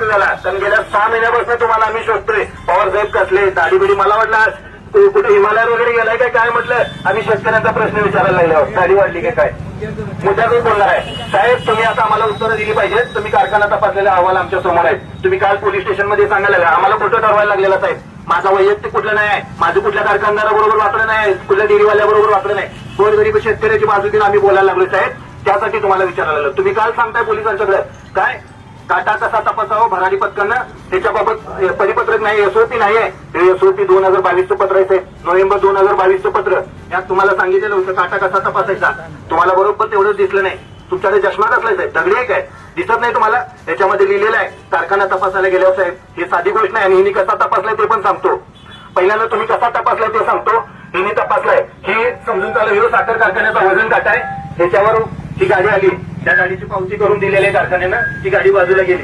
प्रश्न झाला, कारण गेल्या 6 महिन्यापासून तुम्हाला आम्ही शोधतोय. पवार साहेब कसले दाढी बिडी, मला वाटलं कुठे हिमालयात वगैरे गेलाय काय म्हटलं. आम्ही शेतकऱ्यांचा प्रश्न विचारायला लागल्यावर दाढी वाढली की काय, मुद्द्यातच बोलणार आहे. साहेब तुम्ही आता आम्हाला उत्तरं दिली पाहिजेत. तुम्ही कारखाना तपासलेला अहवाल आमच्या समोर आहे. तुम्ही काल पोलीस स्टेशनमध्ये सांगायला लागला, आम्हाला कुठं ठरवायला लागलेला साहेब. माझा वैयक्तिक कुठलं नाही आहे, माझं कुठल्या कारखानदाराबरोबर वापरलं नाही, कुठल्या डेअरीवाल्याबरोबर वापरलं नाही. गोरगरीब शेतकऱ्याची बाजू घेऊन आम्ही बोलायला लागलो साहेब. त्यासाठी तुम्हाला विचारायला लागलो. तुम्ही काल सांगताय पोलिसांच्याकडे काय काटा कसा तपासावा भरारी पथकांना, त्याच्याबाबत परिपत्रक नाही, एसओपी नाही आहे. हे एसओपी 2022चं पत्र आहे, नोव्हेंबर 2022चं पत्र. यात तुम्हाला सांगितलेलं होतं काटा कसा तपासायचा. तुम्हाला बरोबर तेवढंच दिसलं नाही. तुमच्याकडे चष्मा कसलाय साहेब, दगडी आहे काय, दिसत नाही तुम्हाला. त्याच्यामध्ये लिहिलेलं आहे कारखाना तपासायला गेल्यावर साहेब. हे साधी गोष्ट नाही. आणि हिने कसा तपासलाय ते पण सांगतो. पहिल्यांदा तुम्ही कसा तपासलाय ते सांगतो. हिने तपासलाय हे समजून चालू. साखर कारखान्याचा वजन काटा आहे, त्याच्यावर ही गाडी आली, त्या गाडीची पावती करून दिलेली कारखान्यानं, ती गाडी बाजूला गेली.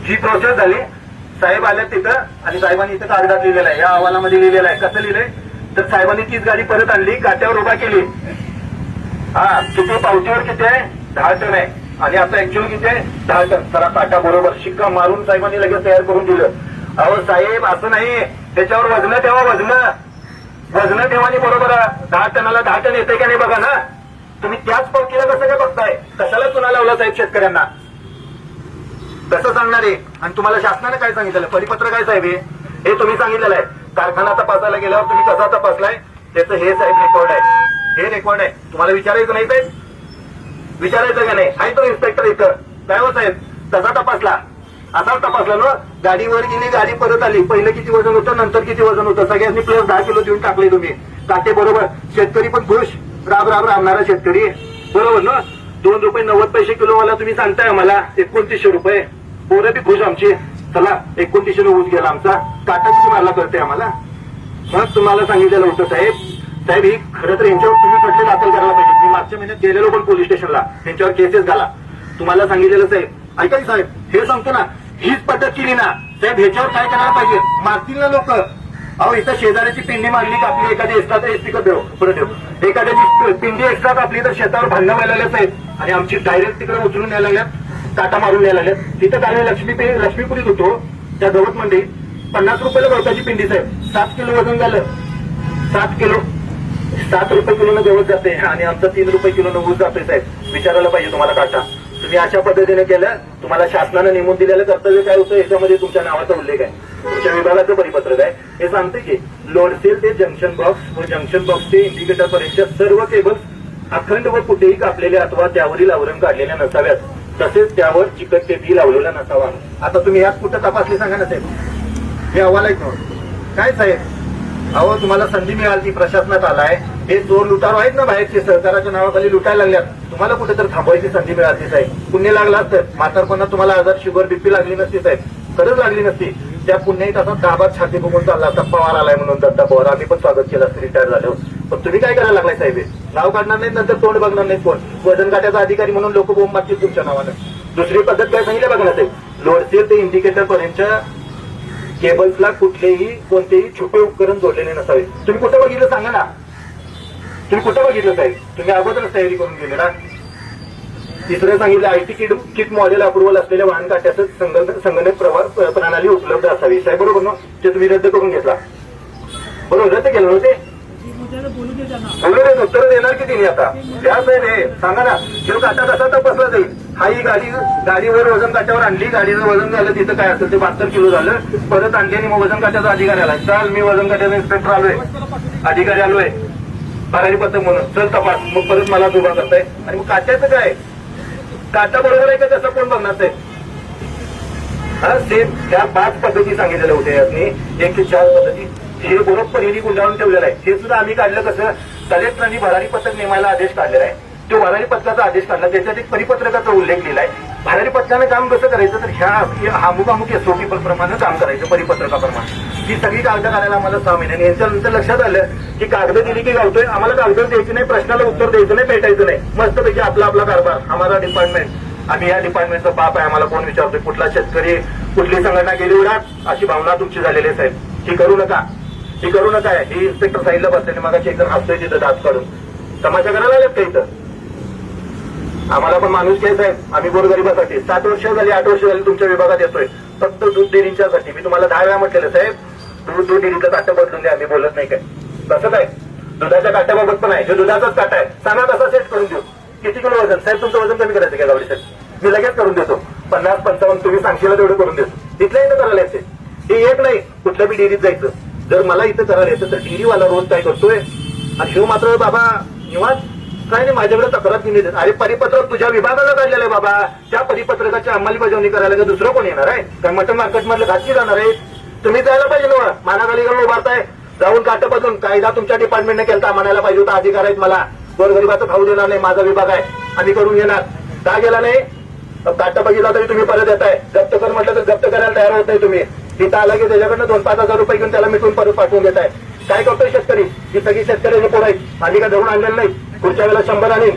ही प्रोसेस झाली. साहेब आले तिथं आणि साहेबांनी इथं कागदात लिहिलेलं आहे, या अहवालामध्ये लिहिलेलं आहे. कसं लिहिलंय तर साहेबांनी तीच गाडी परत आणली, काट्यावर उभा केली. हा किती पावतीवर किती आहे 10 टन आहे, आणि आता ऍक्च्युअल किती आहे 10 टन. जरा काटा बरोबर शिक्का मारून साहेबांनी लगेच तयार करून दिलं. अहो साहेब असं नाही, त्याच्यावर वजन ठेवा, वजन ठेवानी बरोबर 10 टनाला 10 टन येते का नाही बघा ना. तुम्ही त्याच पावतीला कसं काय बघताय, कशाला चुना लावला साहेब शेतकऱ्यांना, कसं सांगणार आहे. आणि तुम्हाला शासनाने काय सांगितलं, परिपत्र काय साहेब हे तुम्ही सांगितलेलं आहे. कारखाना तपासायला गेल्यावर तुम्ही कसा तपासलाय त्याचं हे साहेब रेकॉर्ड आहे, हे रेकॉर्ड आहे. तुम्हाला विचारायचं नाही साहेब, विचारायचं का नाही. आहे तो इन्स्पेक्टर इथं काय हो साहेब, कसा तपासला, असाच तपासला ना. गाडीवर गेली, गाडी परत आली, पहिलं किती वजन होतं, नंतर किती वजन होतं, सगळ्यांनी प्लस 10 किलो देऊन टाकले तुम्ही काटे बरोबर. शेतकरी पण खुश, राब राबणारा शेतकरी बरोबर ना. 2 रुपये 90 पैसे किलोवाला तुम्ही सांगताय आम्हाला 2900 रुपये. पोरं बी खुश आमची, चला 2900 ऊस गेला आमचा, काटा किती मारला करते आम्हाला. मग तुम्हाला सांगितलेलं होतं साहेब ही खरं तर यांच्यावर तुम्ही खटले दाखल करायला पाहिजे. मी मागच्या महिन्यात गेलेलो पण पोलीस स्टेशनला, त्यांच्यावर केसेस झाला. तुम्हाला सांगितलेलं साहेब, ऐका साहेब हे सांगतो ना, हीच पद्धत केली ना साहेब, ह्याच्यावर काय करायला पाहिजे, मारतील ना लोक. अहो इथं शेजाऱ्याची पिंडी मारली कापली, एखादी एक्स्ट्रा तर स्पीकर देऊ पुढे देऊ, एखाद्याची पिंडी एक्स्ट्रा कापली तर शेतावर भांडणं व्हायला लागल्या साहेब. आणि आमची डायरेक्ट तिकडे उचलून यायला लागल्यात, काटा मारून यायला लागल्यात. तिथं काय लक्ष्मीपुरीत होतो त्या गवत मंडी 50 रुपयाला गवताची पिंडी साहेब, 7 किलो वजन झालं, 7 किलो 7 रुपये किलोनं गवत जाते आणि आमचं 3 रुपये किलोनं ऊस जातोय साहेब. विचारायला पाहिजे तुम्हाला काटा. तुम्ही अशा पद्धतीने केलं, तुम्हाला शासनानं नेमून दिलेलं कर्तव्य काय होतं याच्यामध्ये तुमच्या नावाचा उल्लेख आहे, तुमच्या विभागाचं परिपत्रक आहे. हे सांगते की लोड सेल ते जंक्शन बॉक्स व जंक्शन बॉक्स ते इंडिकेटर पर्यंत सर्व केबल्स अखंड व कुठेही कापलेले अथवा त्यावरील आवरण काढलेल्या नसाव्यात, तसेच त्यावर चिकट टेपही लावलेला नसावा. आता तुम्ही यात कुठं तपासले सांगा ना साहेब, हे अहवाल आहे काय साहेब. अहो तुम्हाला संधी मिळाली, प्रशासनात आलाय, हे चोर लुटारो आहेत ना बाहेरचे, सहकाराच्या नावाखाली लुटायला लागल्यात. तुम्हाला कुठे तर थांबवायची संधी मिळाली साहेब, पुण्य लागला असतं. म्हातारपणात तुम्हाला आजार शुगर बीपी लागली नसती साहेब, खरंच लागली नसती. त्या पुण्यात असा 10 बार छाती बघून चालला असता, पवार आलाय म्हणून दत्ता पवार, आम्ही पण स्वागत केलं असतं रिटायर झालं. पण तुम्ही काय करायला लागलाय साहेब, नाव काढणार नाहीत, नंतर तोंड बघणार नाहीत कोण. वजन काट्याचा अधिकारी म्हणून लोक बोंब मागतील तुमच्या नावानं. दुसरी पद्धत काय सांगितलं बघणार साहेब, लोड सेल ते इंडिकेटर पर्यंत केबल्सला कोणतेही छोटे उपकरण जोडलेले नसावे. तुम्ही कुठं बघितलं सांगा ना, तुम्ही कुठं बघितलं साहेब, तुम्ही अगोदरच तयारी करून गेले ना. तिसरं सांगितलं आयटी किट मॉडेल अप्रुव्हल असलेल्या वाहन काट्याचं संगणक प्रणाली उपलब्ध असावी साहेब, बरोबर ना. ते तुम्ही रद्द करून घेतला, बरोबर रद्द केलं नव्हते. बोलू देत उत्तर देणार की तिने आता त्या साहेब हे सांगा ना. जो काटा कसा तपासला जाईल, हा ही गाडीवर वजन काट्यावर आणली, गाडीचं वजन झालं तिथं काय असेल ते 72 किलो झालं, परत आणली आणि मग वजन काट्याचा अधिकारी आला. चाल मी वजन काट्याचा इन्स्पेक्टर आलोय, अधिकारी आलोय भरारी पथक म्हणून, चल तपास. मग परत मला उभा करताय आणि मग काट्याचं काय, काटा बरोबर आहे का कसं कोण बघणार साहेब. हा सेम त्या 5 पद्धती सांगितलेल्या होत्या यातनी, 1 ते 4 पद्धती. हे बरोबर हिरी गुंडाळून ठेवलेलं आहे. हे सुद्धा आम्ही काढलं कसं, कलेक्टरांनी भरारी पथक नेमायला आदेश काढलेला आहे, तो भरारी पथकाचा आदेश काढला, त्याच्यात एक परिपत्रकाचा उल्लेख लिहिलाय. भरारी पथकानं काम कसं करायचं तर ह्या अमुक एसओपी प्रमाणे काम करायचं, परिपत्रकाप्रमाणे. ही सगळी कागद काढायला आम्हाला 6 महिन्यांनी. यांच्यानंतर लक्षात आलं की कागद दिली की गावतोय, आम्हाला कागद द्यायची नाही, प्रश्नाला उत्तर द्यायचं नाही, भेटायचं नाही, मस्तपैकी आपला कारभार, आम्हाला डिपार्टमेंट, आम्ही या डिपार्टमेंटचं बाप आहे, आम्हाला कोण विचारतोय, कुठला शेतकरी कुठली संघटना गेली उडात, अशी भावना तुमची झालेली आहे साहेब. ही करू नका, ही करू नका. ही इन्स्पेक्टर साईडला बसलेले मगाशी एकदम हसतोय तिथं दात काढून, तमाशा करायला आलेत का इथं. आम्हाला पण माणूस घ्यायचा आहे. आम्ही गोरगरिबासाठी 7 वर्ष झाली 8 वर्ष झाली तुमच्या विभागात येतोय फक्त दूध डेअरींच्यासाठी. मी तुम्हाला 10 वेळा म्हटलेलं साहेब दूध डेअरीचं काटा बदलून द्या. आम्ही बोलत नाही काय तसं काय दुधाच्या काट्याबाबत पण आहे. हे दुधाचाच काटा आहे. सांगा कसा सेट करून देऊ. किती किलो वजन साहेब तुमचं वजन कमी करायचं काय गावडी साहेब मी लगेच करून देतो. 50-55 तुम्ही सांगशील तेवढं करून देतो. इथल्या इथं करायला येते. हे एक नाही कुठल्या बी डेअरीत जायचं. जर मला इथं करायला येतं तर डेअरीवाला रोज काय करतोय आणि शिव मात्र बाबा निवांत काय नाही माझ्याकडे तक्रार दिली. अरे परिपत्रक तुझ्या विभागाला काढलेलं आहे बाबा. त्या परिपत्रकाची अंमलबजावणी करायला का दुसरं कोण येणार आहे काय? मटन मार्केट मधलं घातली जाणार आहे. तुम्ही जायला पाहिजे ना. मानाखाली घालून उभारताय जाऊन काट बदलून कायदा तुमच्या डिपार्टमेंटने केलता. म्हणायला पाहिजे होता अधिकार आहेत मला. गोरगरिबाचं खाऊ देणार नाही माझा विभाग आहे आम्ही करून घेणार. का गेला नाही काटा बघितला तरी तुम्ही परत येताय. जप्त कर म्हटलं तर जप्त करायला तयार होत नाही तुम्ही. तिथं आला की त्याच्याकडनं 2-5 हजार रुपये घेऊन त्याला मिटून परत पाठवून देताय. काय करतोय शेतकरी? ही सगळी शेतकऱ्याची पोर आहेत. आधी का धरून आणलेलं नाही. पुढच्या वेळेला 100 आणि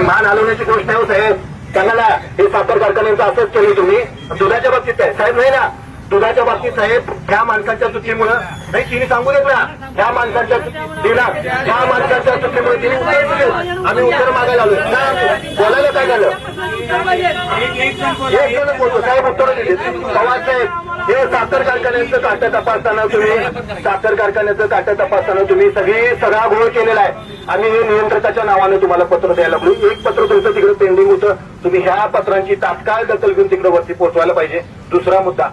मान हलवण्याची गोष्ट आहे साहेब. त्यांना हे साखर कारखान्यांचं असंच केलं तुम्ही. दुधाच्या बाबतीत आहे साहेब नाही ना. दुधाच्या बाबतीत साहेब ह्या माणसांच्या चुकीमुळे नाही तिने सांगू देत ना. ह्या माणसांच्या ह्या माणसांच्या चुकीमुळे तिने उत्तर दिले. आम्ही उत्तर मागायला आलो. बोलायला काय झालं? एक जण बोलतो साहेब उत्तर दिले. पवार साहेब हे साखर कारखान्यांचं काटा तपासताना तुम्ही सगळा घोळ केलेला आहे. आम्ही हे नियंत्रकाच्या नावाने तुम्हाला पत्र द्यायला लागलो. एक पत्र तुमचं तिकडे पेंडिंग होतं. तुम्ही ह्या पत्रांची तात्काळ दखल घेऊन तिकडे वरती पोहोचवायला पाहिजे. दुसरा मुद्दा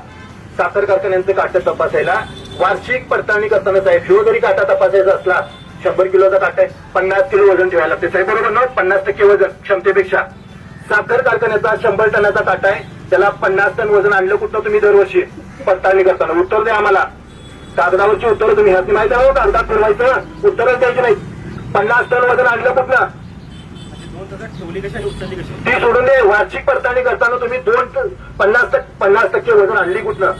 साखर कारखान्यांचं काटा तपासायला वार्षिक पडताळणी करताना साहेब शिव जरी काटा तपासायचा असला 100 किलोचा काटा आहे 50 किलो वजन ठेवायला लागते साहेब बरोबर ना. 50% वजन क्षमतेपेक्षा. साखर कारखान्याचा 100 टनाचा काटा आहे त्याला 50 टन वजन आणलं कुठलं तुम्ही दरवर्षी पडताळणी करताना? उत्तर द्या आम्हाला. कागदावरची उत्तर तुम्ही ह्याची माहिती आहे कागदात फिरवायचं उत्तरच द्यायची नाही. 50 टन वजन आणलं कुठलं ती सोडून दे. वार्षिक पडताळणी करताना तुम्ही 50% वजन आणली कुठलं?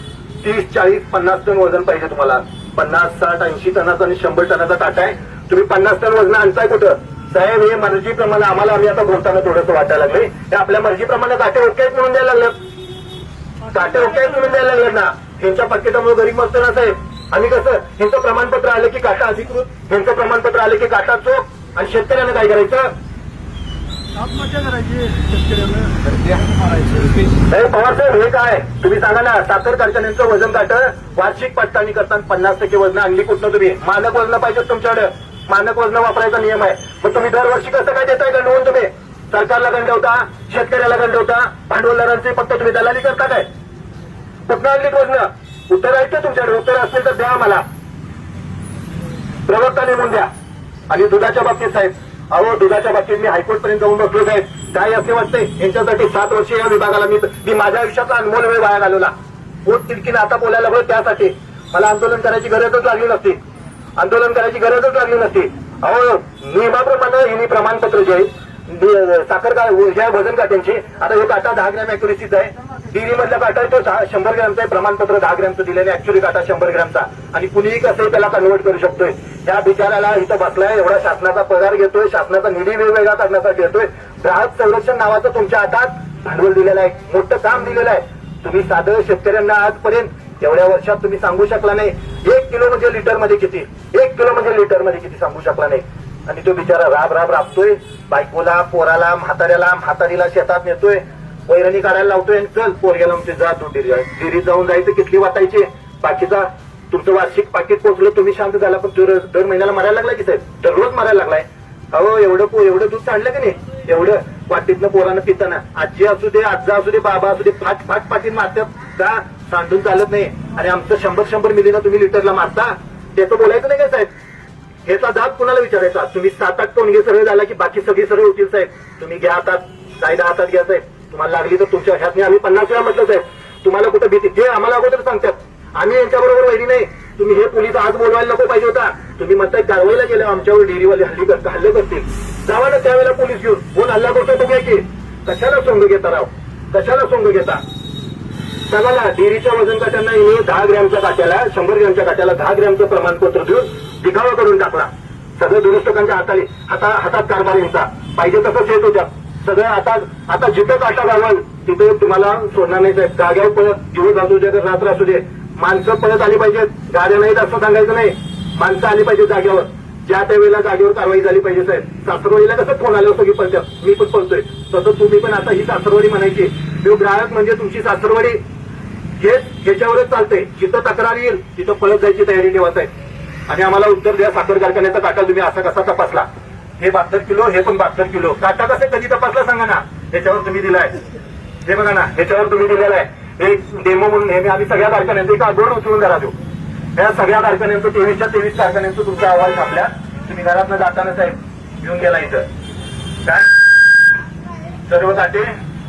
30-40-50 टन वजन पाहिजे तुम्हाला. 50-60-80 टनाचा आणि 100 टनाचा काटा आहे. तुम्ही 50 टन वजन आणताय कुठं साहेब? हे मर्जीप्रमाणे आम्हाला आम्ही आता बोलताना थोडंसं वाटायला लागले. हे आपल्या मर्जीप्रमाणे काटे ओकेच म्हणून द्यायला लागलं. काटे ओकेच म्हणून द्यायला लागलं ना. ह्यांच्या पाकिटामुळे गरीब मरतो ना साहेब. आम्ही कसं ह्यांचं प्रमाणपत्र आलं की काटा अधिकृत, ह्यांचं प्रमाणपत्र आलं की काटा चोख आणि शेतकऱ्यानं काय करायचं? आत्महत्या करायची पवार साहेब हे काय तुम्ही सांगा ना. साखर कारखान्यांचं वजन काट वार्षिक पडताळणी करताना 50% वजन आणली कुठनं तुम्ही? मानक वजन पाहिजे तुमच्याकडे. मानक वजन वापरायचा नियम आहे. मग तुम्ही दरवर्षी कसं काय देताय गंडवून? तुम्ही सरकारला गंडवता, शेतकऱ्याला गंडवता, भांडवलदारांचे फक्त तुम्ही दलाली करता काय? कुठनं आणली वजन? उत्तर आहे का तुमच्याकडे? उत्तर असतील तर द्या आम्हाला. प्रवक्ता नेमून द्या. आणि दुधाच्या बाबतीत साहेब अहो दुधाच्या बाबतीत मी हायकोर्ट पर्यंत जाऊन बसलो साहेब. काय असे वाटतंय यांच्यासाठी 7 वर्ष या विभागाला मी माझ्या आयुष्याचा अनमोल वेळ वाया घालवला. पोट तिडकीने आता बोलायला हवं त्यासाठी मला आंदोलन करायची गरजच लागली नसती. अहो नियमाप्रमाणे हिनी प्रमाणपत्र जे आहे साखर ज्या वजन काट्यांची आता हे काटा 10 ग्रॅम अॅक्युरेसीचा आहे. डेअरी मधला काटा तो 100 ग्रॅमचा आहे. प्रमाणपत्र 10 ग्रॅमचं दिलेलं ऍक्च्युअली काटा 100 ग्रॅमचा. आणि कुणीही कसं त्याला कन्वर्ट करू शकतोय. त्या बिचाराला इथं बसलाय एवढा शासनाचा पगार घेतोय, शासनाचा निधी वेगवेगळा करण्यासाठी घेतोय. ग्राहक संरक्षण नावाचं तुमच्या हातात भांडवल दिलेलं आहे, मोठं काम दिलेलं आहे. तुम्ही साधं शेतकऱ्यांना आजपर्यंत एवढ्या वर्षात तुम्ही सांगू शकला नाही 1 किलो म्हणजे लिटरमध्ये किती, 1 किलो म्हणजे लिटरमध्ये किती सांगू शकला नाही. आणि तो बिचारा राबतोय. बायकोला, पोराला, म्हातारीला शेतात नेतोय, वैरणी काढायला लावतोय आणि चल पोरग्याला आमची जा तू डेअरीत जाऊन जायचं किटली वाटायची. बाकीचा तुमचं वार्षिक पाकिट पोचलं तुम्ही शांत झाला. पण तो दर महिन्याला मरायला लागलाय की साहेब? दररोज मरायला लागलाय. अहो एवढं दूध सांडलं की नाही? एवढं वाटीतनं पोरानं पिताना आजी असू दे, आजा असू दे, बाबा असू दे, फाट पाटीत मारतात का? सांडून चालत नाही. आणि आमचं 100 मिलीनं तुम्ही लिटरला मारता. त्याचं बोलायचं नाही का साहेब? ह्याचा दाब कुणाला विचारायचा? तुम्ही 7-8 टोनगे सरळ झाला की बाकी सगळी सरळ होतील साहेब. तुम्ही घ्या हातात, कायदा हातात घ्या साहेब. तुम्हाला लागली तर तुमच्या ह्यातनी आम्ही 50 वेळा म्हटलं साहेब. तुम्हाला कुठं भीती? जे आम्हाला अगोदर सांगतात आम्ही यांच्याबरोबर वैरी नाही. तुम्ही हे पोलीस आज बोलवायला नको पाहिजे होता. तुम्ही म्हणताय कारवाईला गेले आमच्यावर डेअरीवाले हल्ले करतील. जावा ना त्यावेळेला पोलीस घेऊन कोण हल्ला करतो बघूया की. कशाला सोंग घेता राव? कशाला सोंग घेता? सांगा ना. डेअरीच्या वजन काट्यांना 10 ग्रॅमच्या काट्याला 100 ग्रॅमच्या काट्याला 10 ग्रॅमचं प्रमाणपत्र देऊन दिखावा करून टाकला. सगळं दुरुस्तकांच्या हातात कारभारींचा पाहिजे तसं शेत होत्या. सगळं आता जिथं काटा घालवाल तिथे तुम्हाला सोडणार नाही साहेब. जाग्यावर पळत दिवस असू दे तर रात्र असू दे माणसं पळत आली पाहिजेत. गाड्या नाहीत असं सांगायचं नाही. माणसं आली पाहिजे जाग्यावर. ज्या त्यावेळेला जागेवर कारवाई झाली पाहिजे साहेब. सासरवाडीला कसं फोन आल्यावर सगळी पळतात, मी पण पळतोय, तसं तुम्ही पण आता ही सासरवाडी म्हणायची. तो ग्राहक म्हणजे तुमची सासरवाडी, ह्याच्यावरच चालतंय. जिथं तक्रार येईल तिथं पळत जायची तयारी ठेवा साहेब. आणि आम्हाला उत्तर द्या, साखर कारखान्याचा काटा तुम्ही असा कसा तपासला? हे 72 किलो, हे पण 72 किलो. काटा कसं कधी तपासला सांगा ना. ह्याच्यावर तुम्ही दिलाय, हे बघा ना, ह्याच्यावर तुम्ही दिलेला आहे एक डेमो म्हणून. हे आम्ही सगळ्या कारखान्यांचं एक आगोड उचलून करा देऊ. या सगळ्या कारखान्यांचं 23च्या 23 कारखान्यांचं तुमचा अहवाल छापल्या. तुम्ही घरातनं जाताना साहेब घेऊन गेला इथं काय सर्व काटे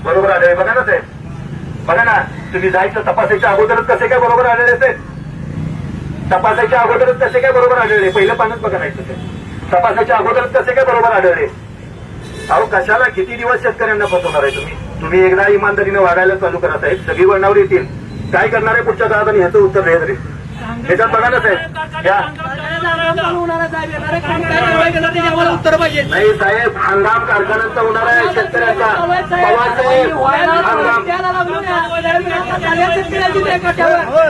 बरोबर आढळले. बघा ना साहेब, बघा ना, तुम्ही जायचं तपासायच्या अगोदरच कसे काय बरोबर आढळले साहेब? तपासायच्या अगोदरच कसे काय बरोबर आढळले? पहिलं पानच बघा नाही साहेब. तपासायच्या अगोदरच कसे काय बरोबर आढळले? अहो कशाला किती दिवस शेतकऱ्यांना फसवणार आहे तुम्ही? तुम्ही एकदा इमानदारीने वागायला चालू करा साहेब, सगळी वळणावर येतील. काय करणार आहे पुढच्या काळात आणि ह्याचं उत्तर द्या तरी. ह्याच्यात बघा ना साहेब, या नाही साहेब, हंगाम कारखान्यांचा होणार आहे शेतकऱ्यांचा. पवार साहेब,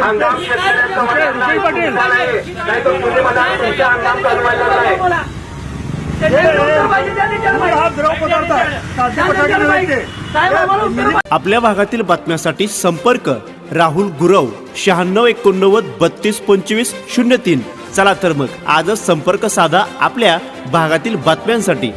हंगाम शेतकऱ्यांचा होणार नाही. नाही तर तुम्ही म्हणा तुमच्या हंगाम चालू व्हायला आहे. आपल्या भागातील बातम्यांसाठी संपर्क राहुल गुरव 96 89 32 25 03. चला तर मग आजच संपर्क साधा आपल्या भागातील बातम्यांसाठी.